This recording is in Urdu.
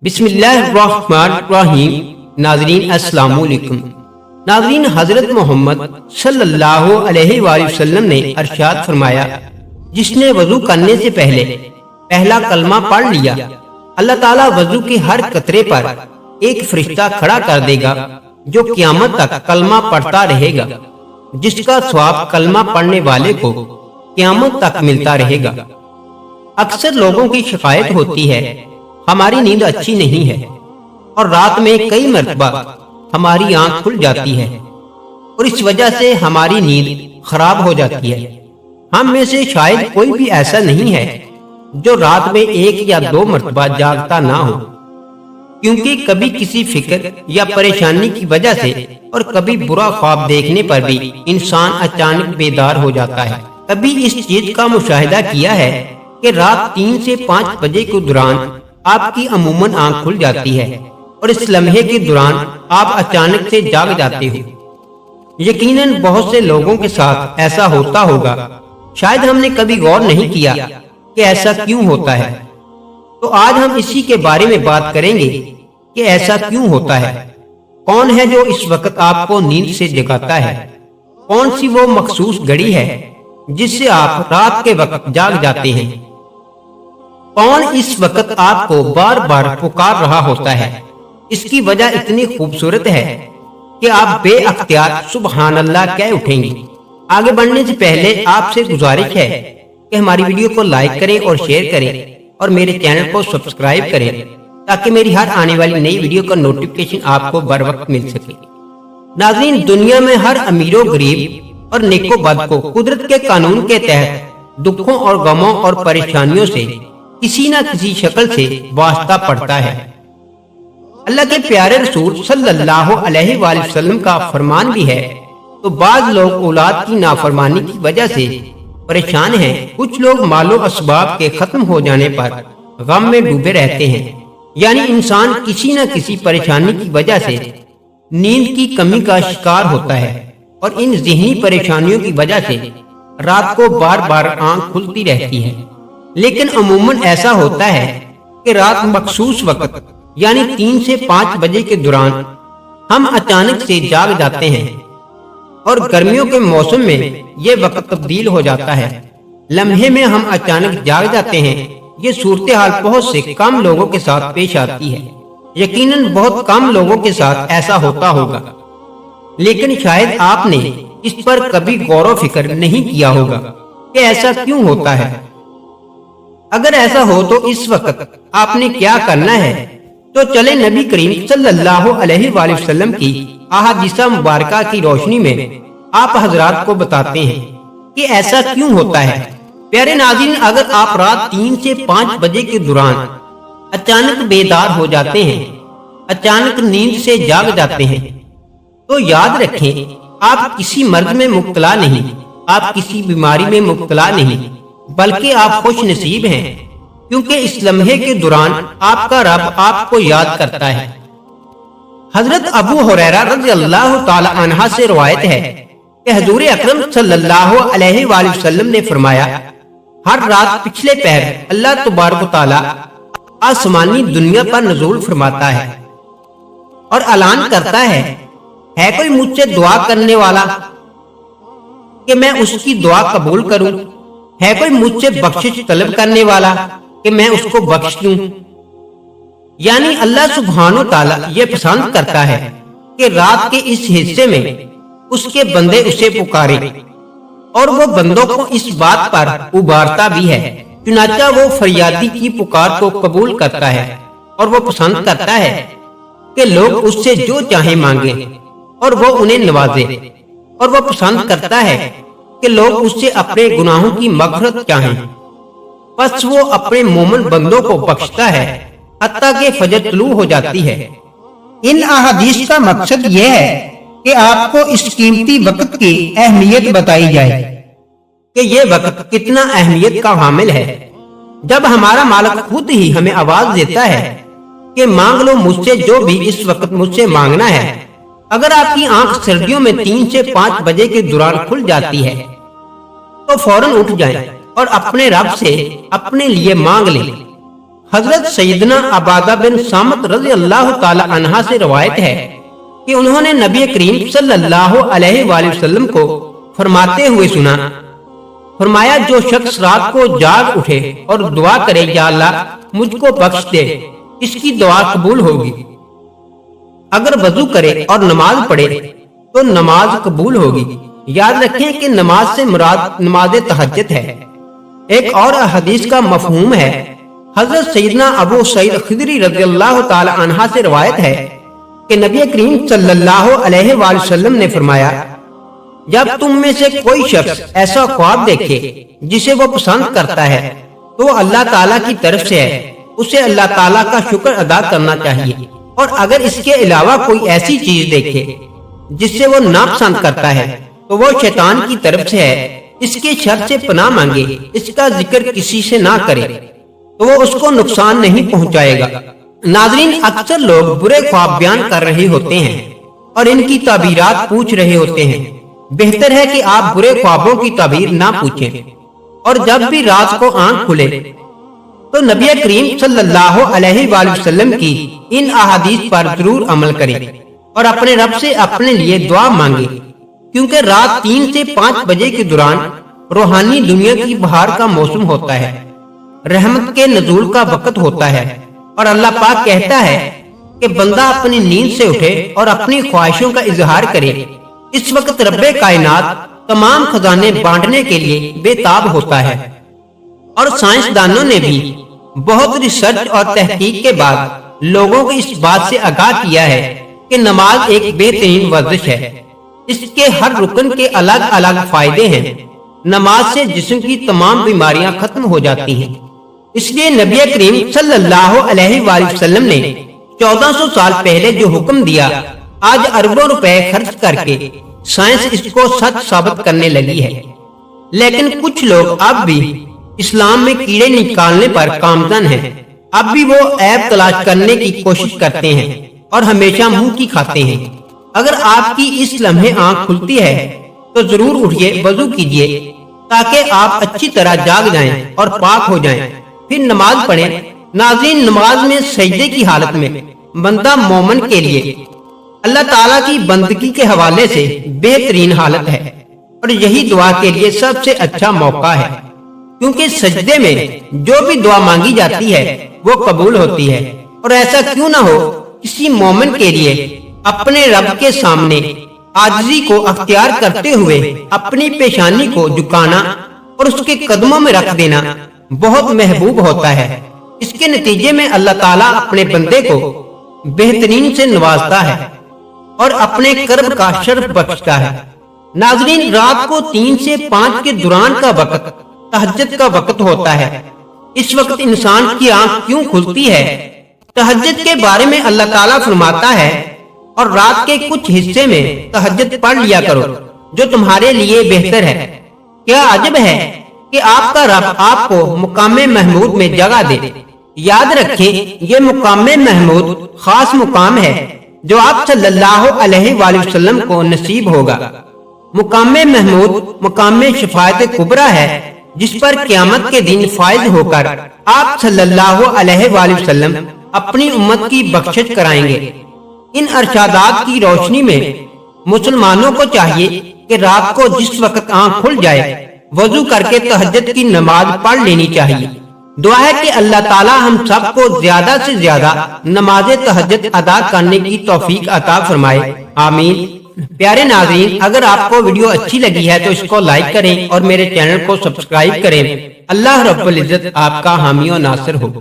بسم اللہ الرحمن الرحیم۔ ناظرین السلام علیکم۔ ناظرین، حضرت محمد صلی اللہ علیہ وآلہ وسلم نے ارشاد فرمایا، جس نے وضو کرنے سے پہلے پہلا کلمہ پڑھ لیا، اللہ تعالیٰ وضو کے ہر قطرے پر ایک فرشتہ کھڑا کر دے گا جو قیامت تک کلمہ پڑھتا رہے گا، جس کا ثواب کلمہ پڑھنے والے کو قیامت تک ملتا رہے گا۔ اکثر لوگوں کی شکایت ہوتی ہے ہماری نیند اچھی نہیں ہے، اور رات میں کئی مرتبہ ہماری آنکھ کھل جاتی ہے اور اس وجہ سے ہماری نیند خراب ہو جاتی ہے۔ ہم میں سے شاید کوئی بھی ایسا نہیں ہے جو رات میں ایک یا دو مرتبہ جاگتا نہ ہو، کیونکہ کبھی کسی فکر یا پریشانی کی وجہ سے اور کبھی برا خواب دیکھنے پر بھی انسان اچانک بیدار ہو جاتا ہے۔ کبھی اس چیز کا مشاہدہ کیا ہے کہ رات 3 سے 5 بجے کے دوران آپ کی عموماً آنکھ کھل جاتی ہے اور اس لمحے کے دوران آپ اچانک سے جاگ جاتے ہو۔ یقیناً بہت سے لوگوں کے ساتھ ایسا ہوتا ہوگا، شاید ہم نے کبھی غور نہیں کیا کہ ایسا کیوں ہوتا ہے۔ تو آج ہم اسی کے بارے میں بات کریں گے کہ ایسا کیوں ہوتا ہے، کون ہے جو اس وقت آپ کو نیند سے جگاتا ہے، کون سی وہ مخصوص گھڑی ہے جس سے آپ رات کے وقت جاگ جاتے ہیں، کون اس وقت آپ کو بار بار پکار رہا ہوتا ہے۔ اس کی وجہ اتنی خوبصورت ہے کہ آپ بے اختیار سبحان اللہ کہہ اٹھیں گے۔ آگے بڑھنے سے پہلے آپ سے گزارش ہے کہ ہماری ویڈیو کو لائک کریں اور شیئر کریں اور میرے چینل کو سبسکرائب کریں تاکہ میری ہر آنے والی نئی ویڈیو کا نوٹیفکیشن آپ کو بر وقت مل سکے۔ ناظرین، دنیا میں ہر امیر و غریب اور نیک و بد کو قدرت کے قانون کے تحت دکھوں اور غموں اور پریشانیوں سے کسی نہ کسی شکل سے واسطہ پڑتا ہے۔ اللہ کے پیارے رسول صلی اللہ علیہ وآلہ وسلم کا فرمان بھی ہے، تو بعض لوگ اولاد کی نافرمانی کی وجہ سے پریشان ہیں، کچھ لوگ مال و اسباب کے ختم ہو جانے پر غم میں ڈوبے رہتے ہیں۔ یعنی انسان کسی نہ کسی پریشانی کی وجہ سے نیند کی کمی کا شکار ہوتا ہے، اور ان ذہنی پریشانیوں کی وجہ سے رات کو بار بار آنکھ کھلتی رہتی ہے۔ لیکن عموماً ایسا ہوتا ہے کہ رات مخصوص وقت یعنی 3 سے 5 بجے کے دوران ہم اچانک سے جاگ جاتے ہیں، اور گرمیوں کے موسم میں یہ وقت تبدیل ہو جاتا ہے، لمحے میں ہم اچانک جاگ جاتے ہیں۔ یہ صورتحال بہت سے کم لوگوں کے ساتھ پیش آتی ہے، یقیناً بہت کم لوگوں کے ساتھ ایسا ہوتا ہوگا، لیکن شاید آپ نے اس پر کبھی غور و فکر نہیں کیا ہوگا کہ ایسا کیوں ہوتا ہے۔ اگر ایسا ہو تو اس وقت آپ نے کیا کرنا ہے؟ تو چلے نبی کریم صلی اللہ علیہ وآلہ وسلم کی احادیث مبارکہ کی روشنی میں آپ حضرات کو بتاتے ہیں کہ ایسا کیوں ہوتا ہے۔ پیارے ناظرین، اگر آپ رات 3 سے 5 بجے کے دوران اچانک بیدار ہو جاتے ہیں، اچانک نیند سے جاگ جاتے ہیں، تو یاد رکھیں آپ کسی مرض میں مبتلا نہیں، آپ کسی بیماری میں مبتلا نہیں، بلکہ آپ خوش نصیب ہیں، کیونکہ اس لمحے کے دوران آپ کا رب آپ کو یاد کرتا ہے۔ حضرت ابو ہریرہ رضی اللہ تعالی عنہ سے روایت ہے کہ حضور اکرم صلی اللہ علیہ وآلہ وسلم نے فرمایا، ہر رات پچھلے پہر اللہ تبارک و تعالی آسمانی دنیا پر نزول فرماتا ہے اور اعلان کرتا ہے کوئی مجھ سے دعا کرنے والا کہ میں اس کی دعا قبول کروں، ہے کوئی مجھ سے بخشش طلب کرنے والا کہ میں اس کو بخش دوں۔ یعنی اللہ سبحانہ وتعالی یہ پسند کرتا ہے کہ رات کے اس حصے میں اس کے بندے اسے پکارے، اور وہ بندوں کو اس بات پر ابھارتا بھی ہے، چنانچہ وہ فریادی کی پکار کو قبول کرتا ہے، اور وہ پسند کرتا ہے کہ لوگ اس سے جو چاہیں مانگیں اور وہ انہیں نوازے، اور وہ پسند کرتا ہے کہ لوگ اس سے اپنے گناہوں کی مغفرت چاہیں، پس وہ اپنے مومن بندوں کو بخشتا ہے حتیٰ کہ فجر طلوع ہو جاتی ہے۔ ان احادیث کا مقصد یہ ہے کہ آپ کو اس قیمتی وقت کی اہمیت بتائی جائے کہ یہ وقت کتنا اہمیت کا حامل ہے۔ جب ہمارا مالک خود ہی ہمیں آواز دیتا ہے کہ مانگ لو مجھ سے جو بھی اس وقت مجھ سے مانگنا ہے، اگر آپ کی آنکھ سردیوں میں 3 سے 5 بجے کے دوران کھل جاتی ہے تو فوراً اٹھ جائیں اور اپنے رب سے اپنے لیے مانگ لیں، حضرت سیدنا عبادہ بن صامت رضی اللہ تعالی عنہ سے روایت ہے کہ انہوں نے نبی کریم صلی اللہ علیہ وآلہ وسلم کو فرماتے ہوئے سنا، فرمایا جو شخص رات کو جاگ اٹھے اور دعا کرے یا اللہ مجھ کو بخش دے، اس کی دعا قبول ہوگی۔ اگر وضو کرے اور نماز پڑھے تو نماز قبول ہوگی۔ یاد رکھیں کہ نماز سے مراد نماز تہجد ہے۔ ایک اور حدیث کا مفہوم ہے، حضرت سیدنا ابو سعید خدری رضی اللہ تعالی عنہ سے روایت ہے کہ نبی کریم صلی اللہ علیہ وآلہ وسلم نے فرمایا، جب تم میں سے کوئی شخص ایسا خواب دیکھے جسے وہ پسند کرتا ہے تو وہ اللہ تعالیٰ کی طرف سے ہے، اسے اللہ تعالیٰ کا شکر ادا کرنا چاہیے، اور اگر اس کے علاوہ کوئی ایسی چیز دیکھے جس سے وہ ناپسند کرتا ہے تو وہ شیطان کی طرف سے ہے، اس کے شر سے پناہ مانگے، اس کا ذکر کسی سے نہ کرے تو وہ اس کو نقصان نہیں پہنچائے گا۔ ناظرین، اکثر لوگ برے خواب بیان کر رہے ہوتے ہیں اور ان کی تعبیرات پوچھ رہے ہوتے ہیں۔ بہتر ہے کہ آپ برے خوابوں کی تعبیر نہ پوچھیں، اور جب بھی رات کو آنکھ کھلے تو نبی کریم صلی اللہ علیہ وآلہ وسلم کی ان احادیث پر ضرور عمل کریں اور اپنے رب سے اپنے لیے دعا مانگیں، کیونکہ رات 3 سے 5 بجے کے دوران روحانی دنیا کی بہار کا موسم ہوتا ہے، رحمت کے نزول کا وقت ہوتا ہے، اور اللہ پاک کہتا ہے کہ بندہ اپنی نیند سے اٹھے اور اپنی خواہشوں کا اظہار کرے۔ اس وقت رب کائنات تمام خزانے بانٹنے کے لیے بے تاب ہوتا ہے، اور سائنسدانوں نے بھی بہت ریسرچ اور تحقیق کے بعد لوگوں کو اس بات سے آگاہ کیا ہے کہ نماز ایک بہترین ورزش ہے۔ اس کے ہر رکن کے الگ الگ فائدے ہیں۔ نماز سے جسم کی تمام بیماریاں ختم ہو جاتی ہیں۔ اس لیے نبی کریم صلی اللہ علیہ وآلہ وسلم نے 1400 سال پہلے جو حکم دیا، آج اربوں روپے خرچ کر کے سائنس اس کو سچ ثابت کرنے لگی ہے، لیکن کچھ لوگ اب بھی اسلام میں کیڑے نکالنے پر گامزن ہیں۔ اب بھی وہ عیب تلاش کرنے کی کوشش کرتے ہیں اور ہمیشہ منہ کی کھاتے ہیں۔ اگر آپ کی اس لمحے آنکھ کھلتی ہے تو ضرور اٹھیے، وضو کیجیے تاکہ آپ اچھی طرح جاگ جائیں اور پاک ہو جائیں، پھر نماز پڑھیں۔ ناظرین، نماز میں سجدے کی حالت میں بندہ مومن کے لیے اللہ تعالیٰ کی بندگی کے حوالے سے بہترین حالت ہے، اور یہی دعا کے لیے سب سے اچھا موقع ہے، کیونکہ سجدے میں جو بھی دعا مانگی جاتی ہے وہ قبول ہوتی ہے۔ اور ایسا کیوں نہ ہو، کسی مومن کے لیے اپنے رب کے سامنے عاجزی کو اختیار کرتے ہوئے اپنی پیشانی کو جھکانا اور اس کے قدموں میں رکھ دینا بہت محبوب ہوتا ہے۔ اس کے نتیجے میں اللہ تعالیٰ اپنے بندے کو بہترین سے نوازتا ہے اور اپنے کرب کا شرف بخشتا ہے۔ ناظرین، رات کو 3 سے 5 کے دوران کا وقت تہجد کا وقت ہوتا ہے۔ اس وقت انسان کی آنکھ کیوں کھلتی ہے؟ تہجد کے بارے میں اللہ تعالیٰ فرماتا ہے، اور رات کے کچھ حصے میں تہجد پڑھ لیا کرو جو تمہارے لیے بہتر ہے۔ کیا عجب ہے کہ آپ کا رب آپ کو مقام محمود میں جگہ دے۔ یاد رکھیں، یہ مقام محمود خاص مقام ہے جو آپ صلی اللہ علیہ وآلہ وسلم کو نصیب ہوگا۔ مقام محمود مقام شفاعت کبریٰ ہے، جس پر قیامت کے دن فائز ہو کر آپ صلی اللہ علیہ وآلہ وسلم اپنی امت کی بخشش کرائیں گے۔ ان ارشادات کی روشنی میں مسلمانوں کو چاہیے کہ رات کو جس وقت آنکھ کھل جائے وضو کر کے تہجد کی نماز پڑھ لینی چاہیے۔ دعا ہے کہ اللہ تعالی ہم سب کو زیادہ سے زیادہ نماز تہجد ادا کرنے کی توفیق عطا فرمائے، آمین۔ پیارے ناظرین، اگر آپ کو ویڈیو اچھی لگی ہے تو اس کو لائک کریں اور میرے چینل کو سبسکرائب کریں۔ اللہ رب العزت آپ کا حامی و ناصر ہو۔